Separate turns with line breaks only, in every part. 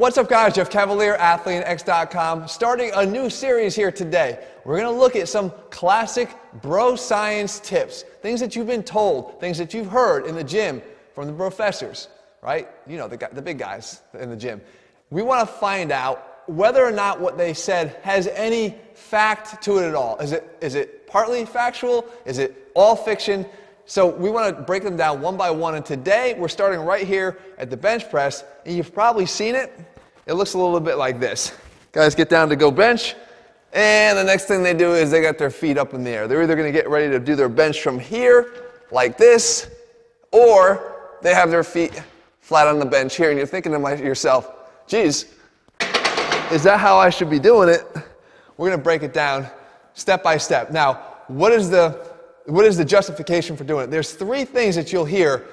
What's up guys, Jeff Cavalier, AthleanX.com, starting a new series here today. We're going to look at some classic bro science tips, things that you've been told, things that you've heard in the gym from the professors, right? You know, the big guys in the gym. We want to find out whether or not what they said has any fact to it at all. Is it partly factual? Is it all fiction? So we want to break them down one by one, and today we're starting right here at the bench press, and you've probably seen it. It looks a little bit like this. Guys get down to go bench, and the next thing they do is they got their feet up in the air. They're either going to get ready to do their bench from here, like this, or they have their feet flat on the bench here, and you're thinking to yourself, geez, is that how I should be doing it? We're going to break it down step by step. Now, what is the justification for doing it? There's three things that you'll hear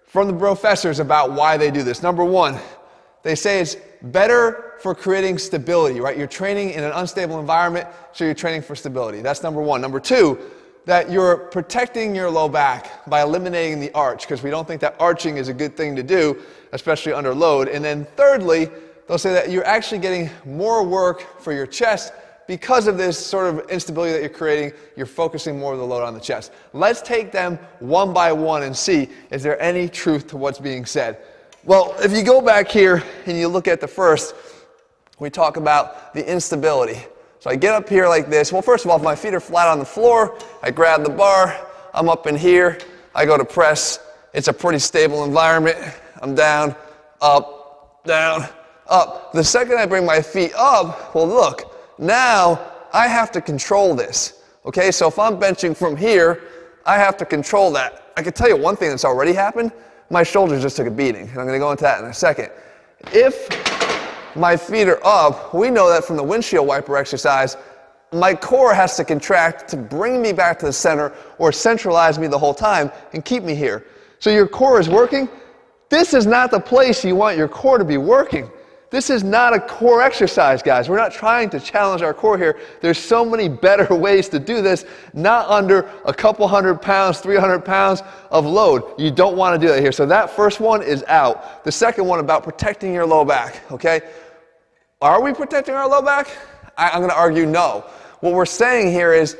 from the professors about why they do this. Number one, they say it's better for creating stability, right? You're training in an unstable environment, so you're training for stability. That's number one. Number two, that you're protecting your low back by eliminating the arch, because we don't think that arching is a good thing to do, especially under load. And then thirdly, they'll say that you're actually getting more work for your chest because of this sort of instability that you're creating. You're focusing more of the load on the chest. Let's take them one by one and see, is there any truth to what's being said? Well, if you go back here and you look at the first, we talk about the instability. So I get up here like this. Well, first of all, if my feet are flat on the floor, I grab the bar, I'm up in here, I go to press. It's a pretty stable environment. I'm down, up, down, up. The second I bring my feet up, well, look, now I have to control this, okay? So if I'm benching from here, I have to control that. I can tell you one thing that's already happened. My shoulders just took a beating, and I'm going to go into that in a second. If my feet are up, we know that from the windshield wiper exercise, my core has to contract to bring me back to the center or centralize me the whole time and keep me here. So your core is working. This is not the place you want your core to be working. This is not a core exercise, guys. We're not trying to challenge our core here. There's so many better ways to do this, not under a couple 100 pounds, 300 pounds of load. You don't want to do that here. So that first one is out. The second one about protecting your low back, okay? Are we protecting our low back? I'm going to argue no. What we're saying here is,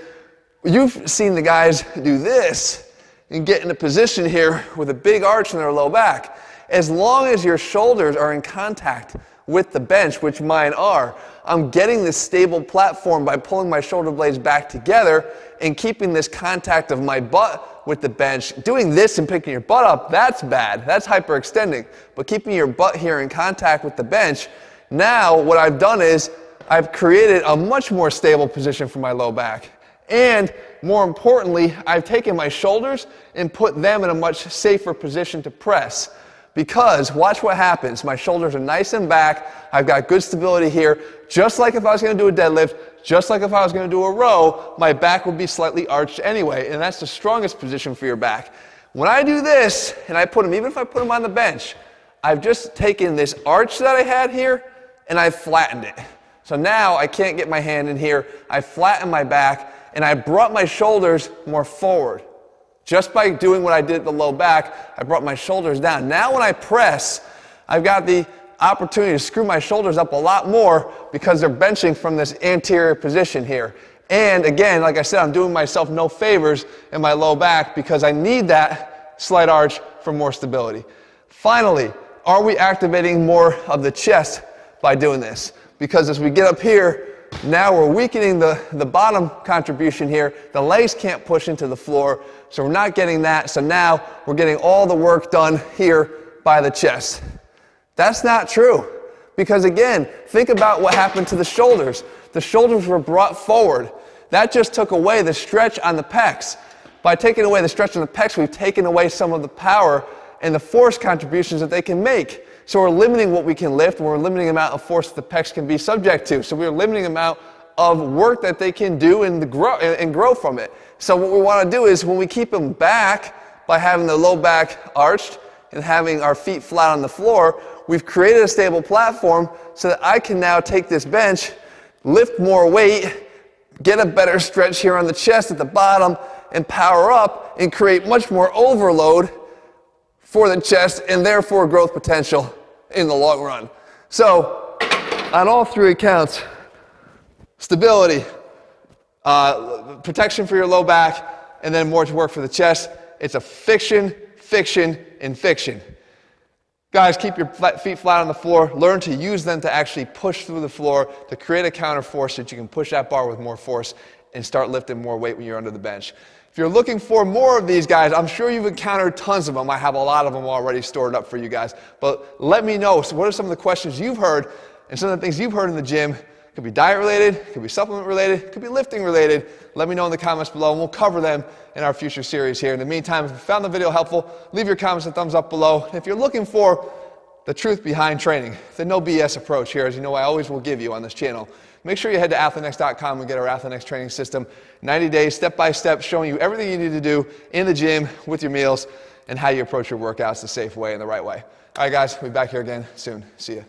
you've seen the guys do this and get in a position here with a big arch in their low back. As long as your shoulders are in contact with the bench, which mine are, I'm getting this stable platform by pulling my shoulder blades back together and keeping this contact of my butt with the bench. Doing this and picking your butt up, that's bad. That's hyperextending. But keeping your butt here in contact with the bench, now what I've done is I've created a much more stable position for my low back. And more importantly, I've taken my shoulders and put them in a much safer position to press. Because watch what happens. My shoulders are nice and back. I've got good stability here. Just like if I was going to do a deadlift, just like if I was going to do a row, my back would be slightly arched anyway. And that's the strongest position for your back. When I do this, and I put them, even if I put them on the bench, I've just taken this arch that I had here, and I've flattened it. So now I can't get my hand in here. I flattened my back, and I brought my shoulders more forward. Just by doing what I did at the low back, I brought my shoulders down. Now when I press, I've got the opportunity to screw my shoulders up a lot more because they're benching from this anterior position here. And again, like I said, I'm doing myself no favors in my low back because I need that slight arch for more stability. Finally, are we activating more of the chest by doing this? Because as we get up here, now we're weakening the bottom contribution here. The legs can't push into the floor, so we're not getting that. So now we're getting all the work done here by the chest. That's not true. Because again, think about what happened to the shoulders. The shoulders were brought forward. That just took away the stretch on the pecs. By taking away the stretch on the pecs, we've taken away some of the power and the force contributions that they can make. So we're limiting what we can lift, we're limiting the amount of force that the pecs can be subject to. So we're limiting the amount of work that they can do and grow from it. So what we want to do is when we keep them back by having the low back arched and having our feet flat on the floor, we've created a stable platform so that I can now take this bench, lift more weight, get a better stretch here on the chest at the bottom, and power up and create much more overload for the chest and therefore growth potential in the long run. So, on all three accounts, stability, protection for your low back, and then more to work for the chest. It's a fiction, and fiction. Guys, keep your feet flat on the floor. Learn to use them to actually push through the floor to create a counter force so that you can push that bar with more force and start lifting more weight when you're under the bench. If you're looking for more of these guys, I'm sure you've encountered tons of them. I have a lot of them already stored up for you guys. But let me know, so what are some of the questions you've heard and some of the things you've heard in the gym? It could be diet related, it could be supplement related, it could be lifting related. Let me know in the comments below and we'll cover them in our future series here. In the meantime, if you found the video helpful, leave your comments and thumbs up below. If you're looking for the truth behind training, the no BS approach here, as you know I always will give you on this channel, make sure you head to AthleanX.com and get our AthleanX training system. 90 days, step by step, showing you everything you need to do in the gym, with your meals, and how you approach your workouts the safe way and the right way. All right, guys, we'll be back here again soon. See ya.